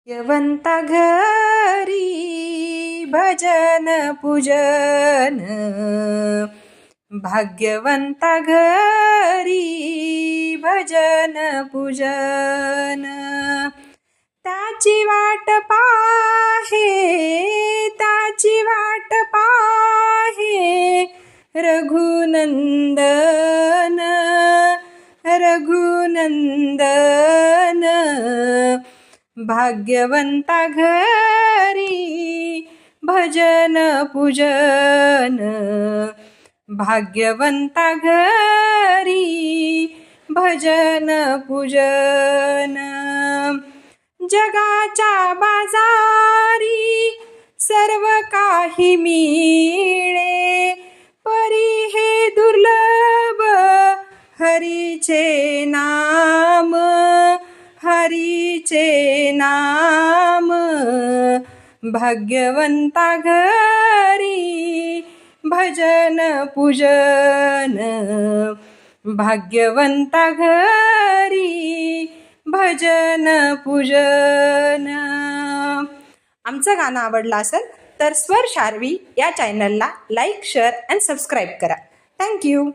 भाग्यवंता घरी भजन पूजन, भाग्यवंता घरी भजन पूजन, त्याची वाट पाहे, त्याची वाट पाहे रघुनंदन, रघुनंदन. भाग्यवंता घरी भजन पूजन, भाग्यवंता घरी भजन पूजन. जगाच्या बाजारी सर्व काही मिळे, परी हे दुर्लभ हरीचे नाम, हरीचे नाम. भाग्यवंता घरी भजन पूजन, भाग्यवंता घरी भजन पूजन. आमचं गाणं आवडलं असेल तर स्वर शार्वी या चॅनलला लाईक, शेअर आणि सबस्क्राईब करा. थँक्यू.